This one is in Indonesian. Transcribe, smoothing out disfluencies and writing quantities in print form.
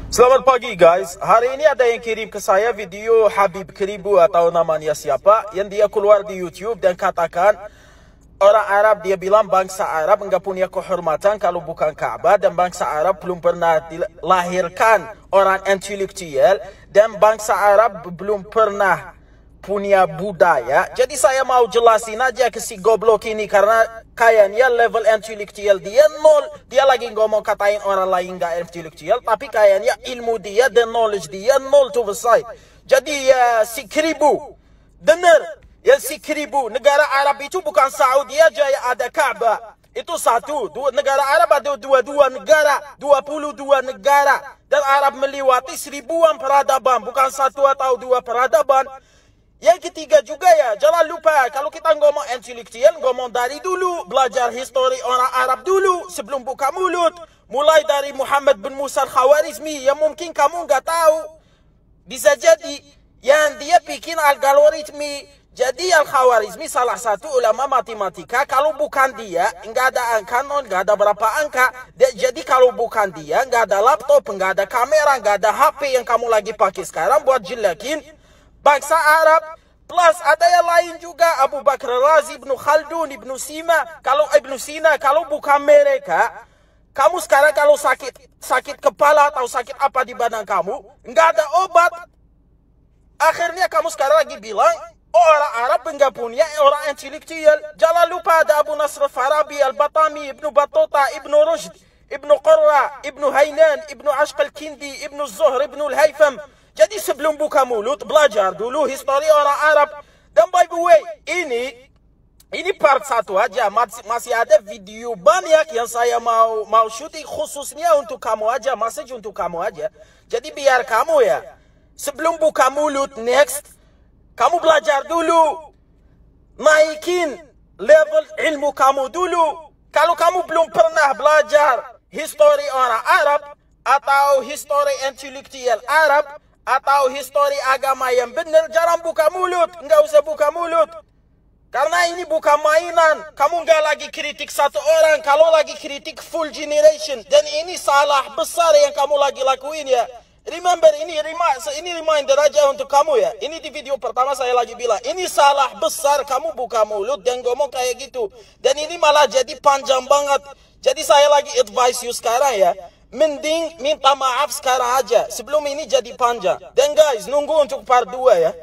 Selamat pagi guys. Hari ini ada yang kirim ke saya video Habib Keribu atau namanya siapa, yang dia keluar di YouTube dan katakan orang Arab, dia bilang bangsa Arab enggak punya kehormatan kalau bukan Ka'bah, dan bangsa Arab belum pernah dilahirkan orang intelektual, dan bangsa Arab belum pernah punya budaya. Jadi saya mau jelasin aja ke si goblok ini, karena kayaknya level intelektual dia nol. Dia lagi ngomong katain orang lain gak intelektual, tapi kayaknya ilmu dia dan knowledge dia nol to the side. Jadi ya si Keribu, bener ya si Keribu, negara Arab itu bukan Saudi aja yang ada Ka'bah. Itu satu. Negara Arab ada 22 negara, 22 negara, dan Arab melewati 1000-an peradaban, bukan satu atau dua peradaban. Yang ketiga juga ya, jangan lupa kalau kita ngomong intelektual, ngomong dari dulu, belajar histori orang Arab dulu sebelum buka mulut. Mulai dari Muhammad bin Musa al-Khawarizmi yang mungkin kamu nggak tahu. Bisa jadi yang dia bikin algoritmi. Jadi al-Khawarizmi salah satu ulama matematika. Kalau bukan dia, nggak ada angka non, nggak ada berapa angka. Jadi kalau bukan dia, nggak ada laptop, nggak ada kamera, nggak ada HP yang kamu lagi pakai sekarang buat jelekin bangsa Arab. Plus ada yang lain juga, Abu Bakar Razi, Ibnu Khaldun, Ibnu Sina. Kalau bukan mereka, kamu sekarang kalau sakit kepala atau sakit apa di badan kamu, nggak ada obat. Akhirnya kamu sekarang lagi bilang orang Arab nggak punya orang intelektual. Jangan lupa ada Abu Nasr Farabi, Al-Batami, Ibnu Battuta, Ibnu Rushd, Ibnu Qurra, Ibnu Hainan, Ibnu Ashq al-Kindi, Ibnu Zuhr, Ibnu al-Haytham. Jadi sebelum buka mulut, belajar dulu histori orang Arab. Dan by the way, ini part 1 aja. Masih ada video banyak yang saya mau syuting khususnya untuk kamu aja, message untuk kamu aja. Jadi biar kamu ya, sebelum buka mulut next, kamu belajar dulu. Naikin level ilmu kamu dulu. Kalau kamu belum pernah belajar histori orang Arab, atau histori intelektual Arab, atau histori agama yang benar, jarang buka mulut. Nggak usah buka mulut. Karena ini bukan mainan. Kamu nggak lagi kritik satu orang, kalau lagi kritik full generation. Dan ini salah besar yang kamu lagi lakuin ya. Remember, ini reminder aja untuk kamu ya. Ini di video pertama saya lagi bilang, ini salah besar kamu buka mulut dan ngomong kayak gitu. Dan ini malah jadi panjang banget. Jadi saya lagi advise you sekarang ya, mending minta maaf sekarang aja sebelum ini jadi panjang. Dan guys, nunggu untuk part 2 ya.